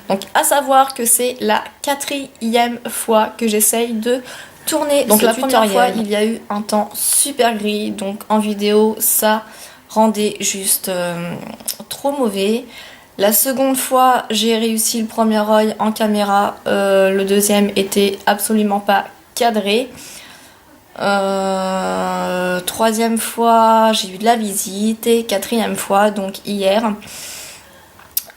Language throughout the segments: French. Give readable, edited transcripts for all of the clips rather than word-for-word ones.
Donc à savoir que c'est la 4e fois que j'essaye de tourner donc ce tutoriel. La première fois il y a eu un temps super gris, donc en vidéo ça rendait juste trop mauvais. La seconde fois j'ai réussi le premier œil en caméra, le deuxième était absolument pas cadré. Troisième fois j'ai eu de la visite et quatrième fois donc hier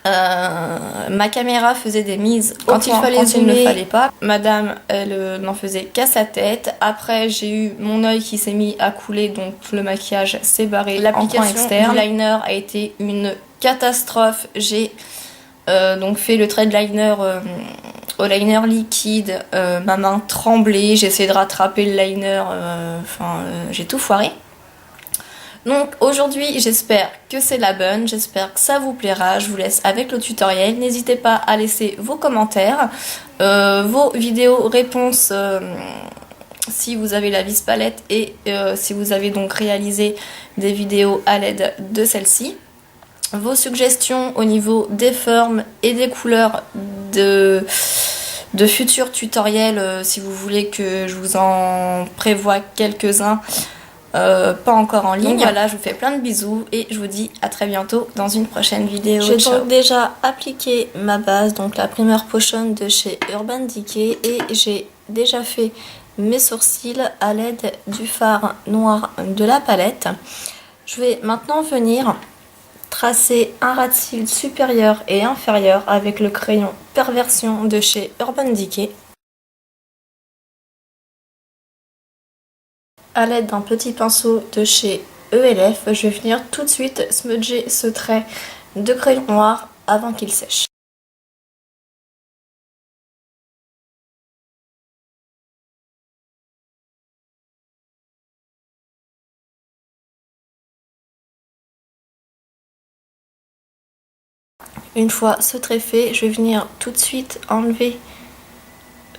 ma caméra faisait des mises quand il fallait zoomer, il ne fallait pas. Madame elle n'en faisait qu'à sa tête. Après j'ai eu mon œil qui s'est mis à couler, donc le maquillage s'est barré. L'application externe du liner a été une catastrophe. J'ai donc fait le trait de liner au liner liquide, ma main tremblait, j'ai essayé de rattraper le liner, j'ai tout foiré. Donc aujourd'hui j'espère que c'est la bonne, j'espère que ça vous plaira, je vous laisse avec le tutoriel. N'hésitez pas à laisser vos commentaires, vos vidéos réponses si vous avez la vis palette et si vous avez donc réalisé des vidéos à l'aide de celle-ci. Vos suggestions au niveau des formes et des couleurs de futurs tutoriels, si vous voulez que je vous en prévoie quelques-uns, pas encore en ligne. Donc voilà, je vous fais plein de bisous et je vous dis à très bientôt dans une prochaine vidéo. J'ai donc déjà appliqué ma base, donc la Primer Potion de chez Urban Decay, et j'ai déjà fait mes sourcils à l'aide du fard noir de la palette. Je vais maintenant venir tracer un ras de cils supérieur et inférieur avec le crayon Perversion de chez Urban Decay. À l'aide d'un petit pinceau de chez ELF, je vais venir tout de suite smudger ce trait de crayon noir avant qu'il sèche. Une fois ce trait fait, je vais venir tout de suite enlever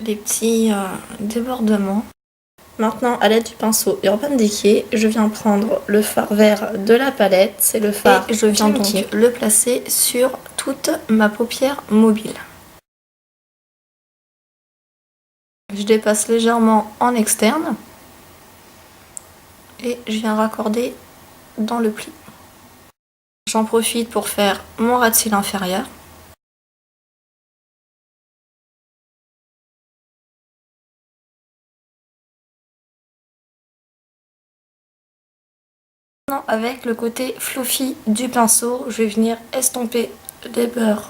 les petits débordements. Maintenant, à l'aide du pinceau Urban Decay, je viens prendre le fard vert de la palette, c'est le fard, et je viens donc le placer sur toute ma paupière mobile. Je dépasse légèrement en externe et je viens raccorder dans le pli. J'en profite pour faire mon ras de cils inférieur. Maintenant, avec le côté fluffy du pinceau, je vais venir estomper les bords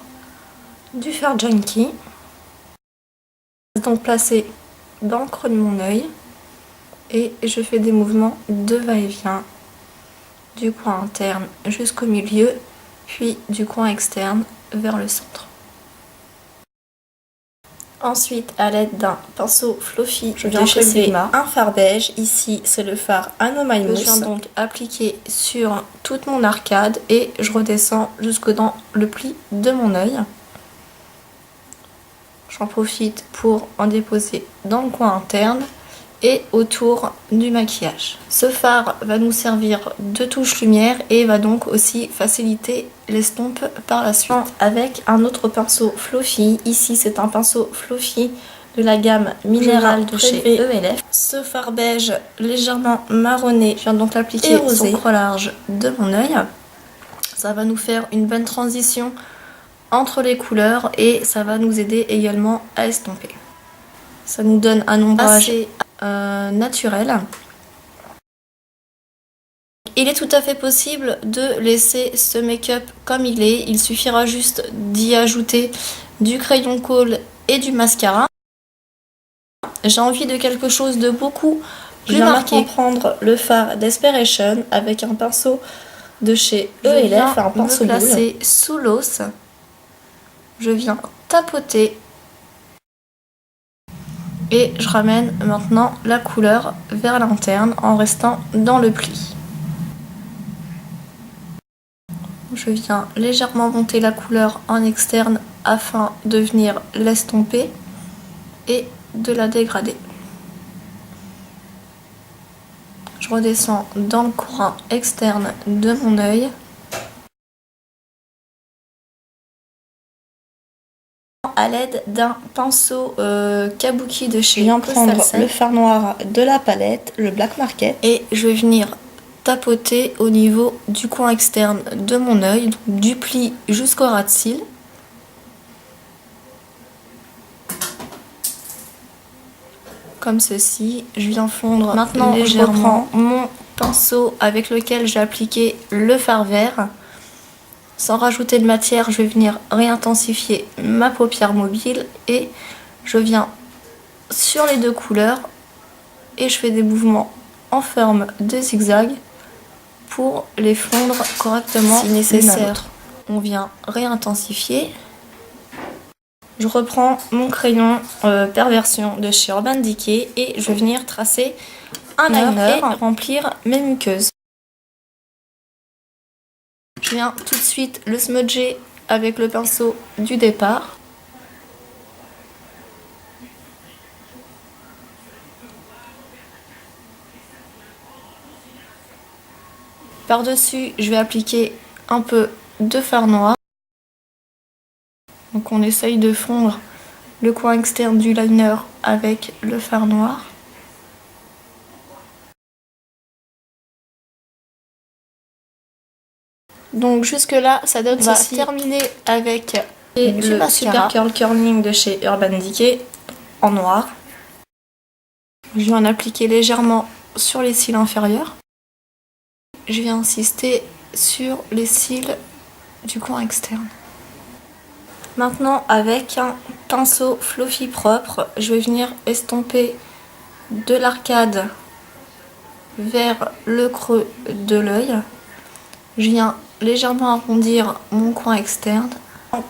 du fard junkie. Donc placé dans le creux de mon œil et je fais des mouvements de va-et-vient du coin interne jusqu'au milieu, puis du coin externe vers le centre. Ensuite, à l'aide d'un pinceau fluffy, je viens prélever un fard beige. Ici, c'est le fard Anomymous. Je viens donc appliquer sur toute mon arcade et je redescends jusque dans le pli de mon œil. J'en profite pour en déposer dans le coin interne et autour du maquillage. Ce fard va nous servir de touche lumière et va donc aussi faciliter l'estompe par la suite. Avec un autre pinceau fluffy, ici c'est un pinceau fluffy de la gamme minérale de chez ELF. Ce fard beige légèrement marronné, je viens donc l'appliquer sur le creux large de mon œil. Ça va nous faire une bonne transition entre les couleurs et ça va nous aider également à estomper. Ça nous donne un ombrage assez naturel. Il est tout à fait possible de laisser ce make-up comme il est. Il suffira juste d'y ajouter du crayon colle et du mascara. J'ai envie de quelque chose de beaucoup plus marqué. Je vais prendre le fard Desperation avec un pinceau de chez ELF, un pinceau placé sous l'os. Je viens tapoter et je ramène maintenant la couleur vers l'interne en restant dans le pli. Je viens légèrement monter la couleur en externe afin de venir l'estomper et de la dégrader. Je redescends dans le coin externe de mon œil. à l'aide d'un pinceau kabuki de chez Je viens prendre le fard noir de la palette, le Black Market, et je vais venir tapoter au niveau du coin externe de mon œil, du pli jusqu'au ras de cils. Comme ceci, je viens fondre maintenant légèrement. Je reprends mon pinceau avec lequel j'ai appliqué le fard vert. Sans rajouter de matière, je vais venir réintensifier ma paupière mobile et je viens sur les deux couleurs et je fais des mouvements en forme de zigzag pour les fondre correctement si nécessaire. On vient réintensifier. Je reprends mon crayon Perversion de chez Urban Decay et je vais venir tracer un liner et remplir mes muqueuses. Je viens tout de suite le smudger avec le pinceau du départ. Par-dessus, je vais appliquer un peu de fard noir. Donc on essaye de fondre le coin externe du liner avec le fard noir. Donc jusque là, ça donne ceci. On va terminer avec le Super Curl Curling de chez Urban Decay en noir. Je viens en appliquer légèrement sur les cils inférieurs. Je viens insister sur les cils du coin externe. Maintenant, avec un pinceau fluffy propre, je vais venir estomper de l'arcade vers le creux de l'œil. Je viens légèrement arrondir mon coin externe.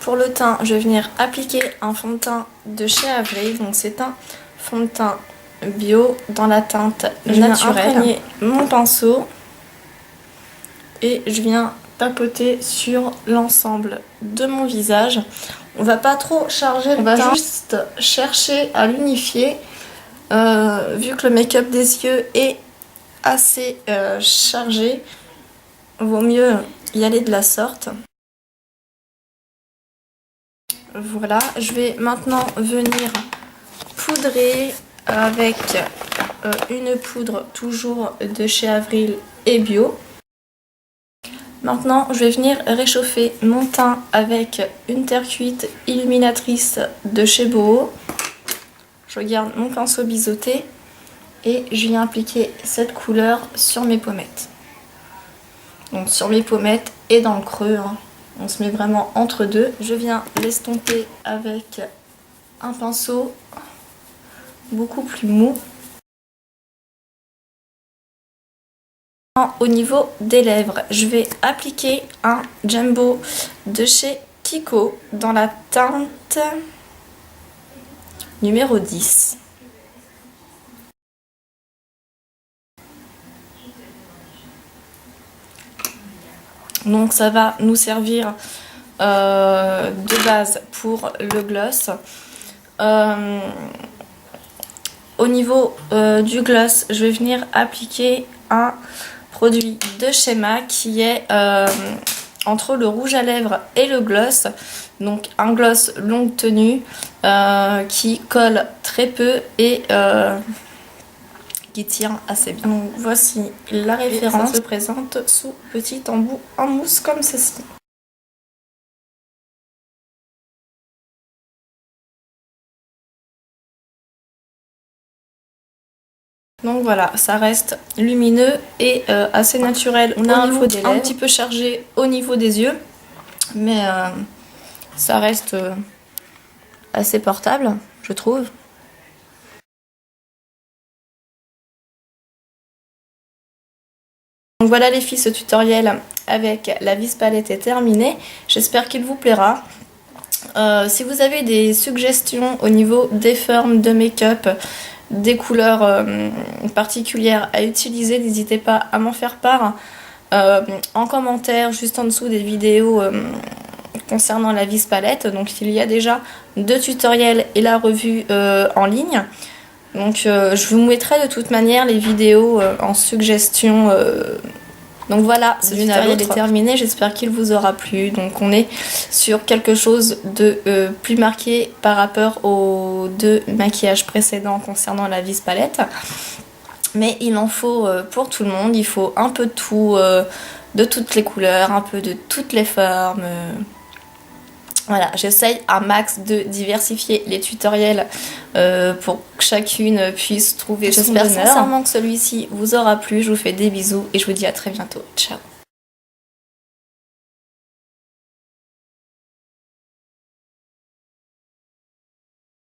Pour le teint, je vais venir appliquer un fond de teint de chez Avril. Donc c'est un fond de teint bio dans la teinte naturelle. Je viens imprégner mon pinceau et je viens tapoter sur l'ensemble de mon visage. On va pas trop charger le teint, on va juste chercher à l'unifier vu que le make-up des yeux est assez chargé, vaut mieux y aller de la sorte. Voilà, je vais maintenant venir poudrer avec une poudre toujours de chez Avril et bio. Maintenant, je vais venir réchauffer mon teint avec une terre cuite illuminatrice de chez Boho. Je garde mon pinceau biseauté et je viens appliquer cette couleur sur mes pommettes. Donc sur mes pommettes et dans le creux, hein. On se met vraiment entre deux. Je viens l'estomper avec un pinceau beaucoup plus mou. Au niveau des lèvres, je vais appliquer un Jumbo de chez Kiko dans la teinte numéro 10. Donc ça va nous servir de base pour le gloss. Au niveau du gloss, je vais venir appliquer un produit de chez MAC qui est entre le rouge à lèvres et le gloss. Donc un gloss longue tenue qui colle très peu et qui tient assez bien. Donc voici la référence. Ça se présente sous petit embout en mousse comme ceci. Donc voilà, ça reste lumineux et assez naturel. On a un niveau un petit peu chargé au niveau des yeux, mais ça reste assez portable, je trouve. Donc voilà les filles, ce tutoriel avec la vis palette est terminé. J'espère qu'il vous plaira. Si vous avez des suggestions au niveau des formes de make-up, des couleurs particulières à utiliser, n'hésitez pas à m'en faire part en commentaire juste en dessous des vidéos concernant la vis palette. Donc il y a déjà 2 tutoriels et la revue en ligne. Donc je vous mettrai de toute manière les vidéos en suggestion Donc voilà, ce tutoriel est terminé, j'espère qu'il vous aura plu. Donc on est sur quelque chose de plus marqué par rapport aux 2 maquillages précédents concernant la vis palette. Mais il en faut pour tout le monde, il faut un peu de tout, de toutes les couleurs, un peu de toutes les formes. Voilà, j'essaye un max de diversifier les tutoriels pour que chacune puisse trouver son bonheur. J'espère sincèrement que celui-ci vous aura plu. Je vous fais des bisous et je vous dis à très bientôt. Ciao.